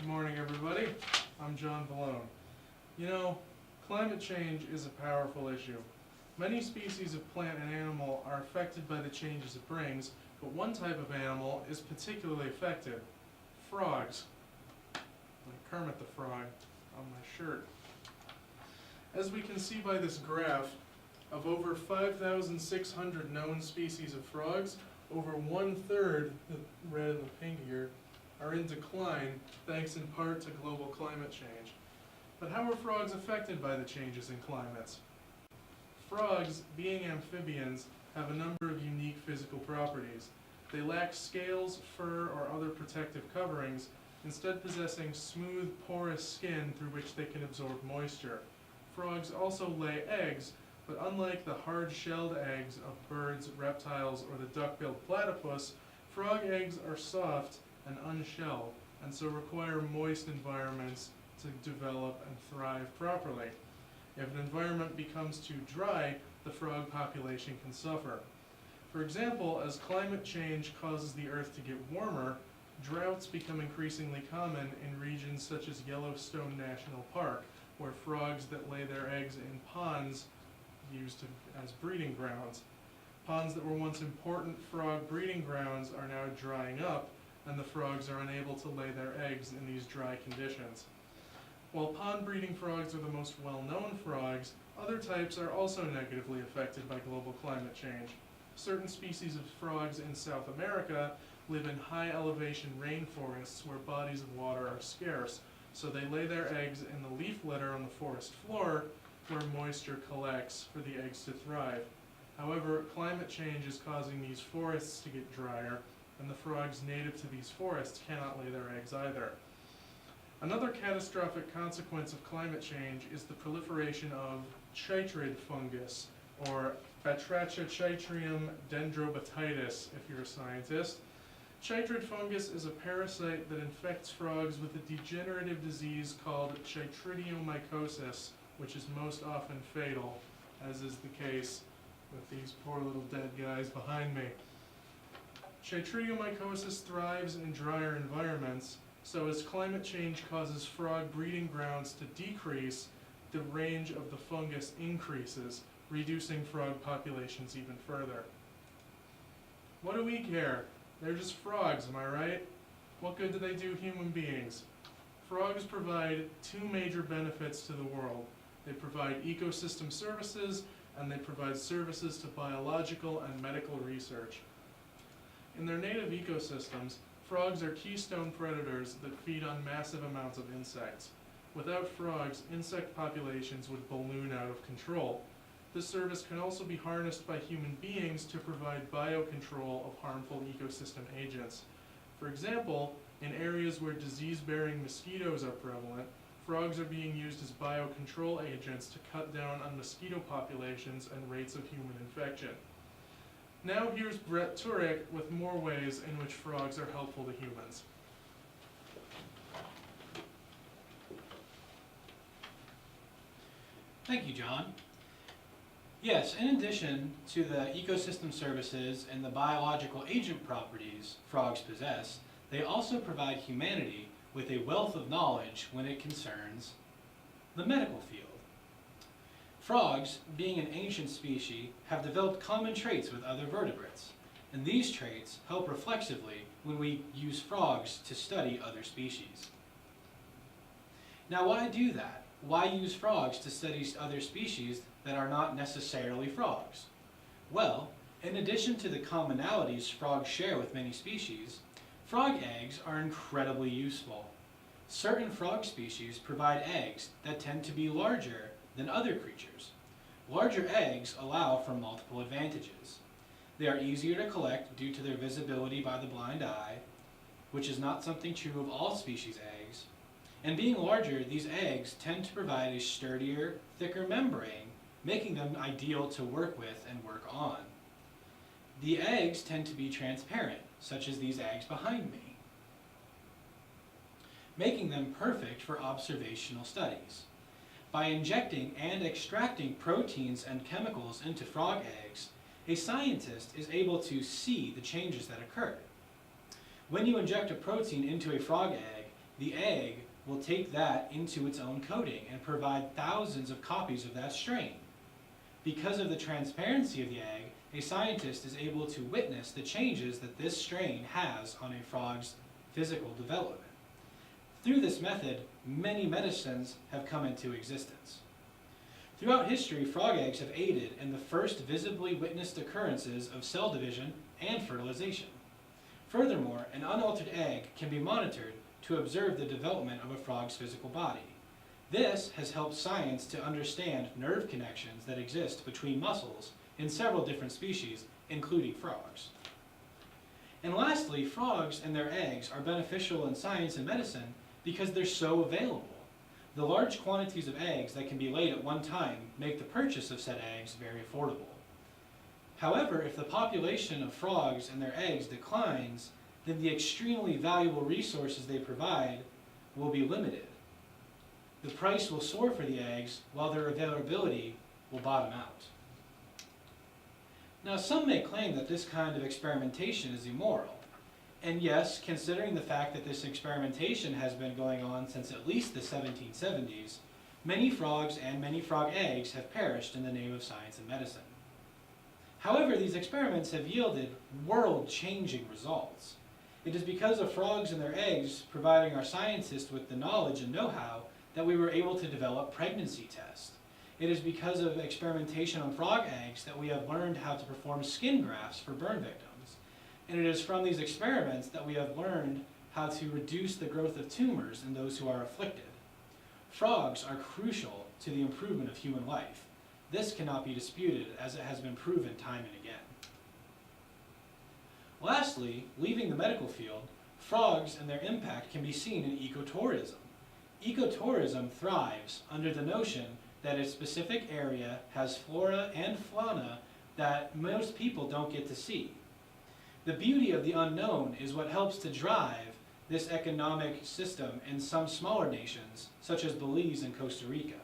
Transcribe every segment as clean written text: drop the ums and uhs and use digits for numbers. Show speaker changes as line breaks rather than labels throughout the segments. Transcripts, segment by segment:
Good morning, everybody. I'm John Vallone. You know, climate change is a powerful issue. Many species of plant and animal are affected by the changes it brings, but one type of animal is particularly affected: frogs. Like Kermit the Frog on my shirt. As we can see by this graph, of over 5,600 known species of frogs, over 1/3, the red and the pink here, are in decline thanks in part to global climate change. But how are frogs affected by the changes in climates? Frogs, being amphibians, have a number of unique physical properties. They lack scales, fur, or other protective coverings, instead possessing smooth, porous skin through which they can absorb moisture. Frogs also lay eggs, but unlike the hard-shelled eggs of birds, reptiles, or the duck-billed platypus, frog eggs are soft and unshelled, and so require moist environments to develop and thrive properly. If an environment becomes too dry, the frog population can suffer. For example, as climate change causes the earth to get warmer, droughts become increasingly common in regions such as Yellowstone National Park, where frogs that lay their eggs in ponds used as breeding grounds. Ponds that were once important frog breeding grounds are now drying up, and the frogs are unable to lay their eggs in these dry conditions. While pond breeding frogs are the most well-known frogs, other types are also negatively affected by global climate change. Certain species of frogs in South America live in high elevation rainforests where bodies of water are scarce, so they lay their eggs in the leaf litter on the forest floor where moisture collects for the eggs to thrive. However, climate change is causing these forests to get drier, and the frogs native to these forests cannot lay their eggs either. Another catastrophic consequence of climate change is the proliferation of chytrid fungus, or Batrachochytrium dendrobatitis if you're a scientist. Chytrid fungus is a parasite that infects frogs with a degenerative disease called chytridiomycosis, which is most often fatal, as is the case with these poor little dead guys behind me. Chytridiomycosis thrives in drier environments, so as climate change causes frog breeding grounds to decrease, the range of the fungus increases, reducing frog populations even further. What do we care? They're just frogs, am I right? What good do they do human beings? Frogs provide two major benefits to the world. They provide ecosystem services, and they provide services to biological and medical research. In their native ecosystems, frogs are keystone predators that feed on massive amounts of insects. Without frogs, insect populations would balloon out of control. This service can also be harnessed by human beings to provide biocontrol of harmful ecosystem agents. For example, in areas where disease-bearing mosquitoes are prevalent, frogs are being used as biocontrol agents to cut down on mosquito populations and rates of human infection. Now here's Brett Turek with more ways in which frogs are helpful to humans.
Thank you, John. Yes, in addition to the ecosystem services and the biological agent properties frogs possess, they also provide humanity with a wealth of knowledge when it concerns the medical field. Frogs, being an ancient species, have developed common traits with other vertebrates, and these traits help reflexively when we use frogs to study other species. Now, why do that? Why use frogs to study other species that are not necessarily frogs? Well, in addition to the commonalities frogs share with many species, frog eggs are incredibly useful. Certain frog species provide eggs that tend to be larger than other creatures. Larger eggs allow for multiple advantages. They are easier to collect due to their visibility by the blind eye, which is not something true of all species' eggs. And being larger, these eggs tend to provide a sturdier, thicker membrane, making them ideal to work with and work on. The eggs tend to be transparent, such as these eggs behind me, making them perfect for observational studies. By injecting and extracting proteins and chemicals into frog eggs, a scientist is able to see the changes that occur. When you inject a protein into a frog egg, the egg will take that into its own coding and provide thousands of copies of that strain. Because of the transparency of the egg, a scientist is able to witness the changes that this strain has on a frog's physical development. Through this method, many medicines have come into existence. Throughout history, frog eggs have aided in the first visibly witnessed occurrences of cell division and fertilization. Furthermore, an unaltered egg can be monitored to observe the development of a frog's physical body. This has helped science to understand nerve connections that exist between muscles in several different species, including frogs. And lastly, frogs and their eggs are beneficial in science and medicine because they're so available. The large quantities of eggs that can be laid at one time make the purchase of said eggs very affordable. However, if the population of frogs and their eggs declines, then the extremely valuable resources they provide will be limited. The price will soar for the eggs while their availability will bottom out. Now, some may claim that this kind of experimentation is immoral. And yes, considering the fact that this experimentation has been going on since at least the 1770s, many frogs and many frog eggs have perished in the name of science and medicine. However, these experiments have yielded world-changing results. It is because of frogs and their eggs providing our scientists with the knowledge and know-how that we were able to develop pregnancy tests. It is because of experimentation on frog eggs that we have learned how to perform skin grafts for burn victims. And it is from these experiments that we have learned how to reduce the growth of tumors in those who are afflicted. Frogs are crucial to the improvement of human life. This cannot be disputed, as it has been proven time and again. Lastly, leaving the medical field, frogs and their impact can be seen in ecotourism. Ecotourism thrives under the notion that a specific area has flora and fauna that most people don't get to see. The beauty of the unknown is what helps to drive this economic system in some smaller nations, such as Belize and Costa Rica.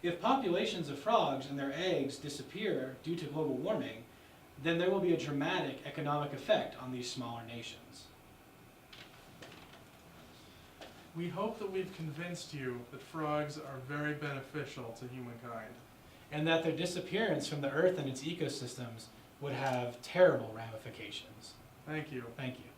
If populations of frogs and their eggs disappear due to global warming, then there will be a dramatic economic effect on these smaller nations.
We hope that we've convinced you that frogs are very beneficial to humankind.
And that their disappearance from the Earth and its ecosystems would have terrible ramifications.
Thank you.
Thank you.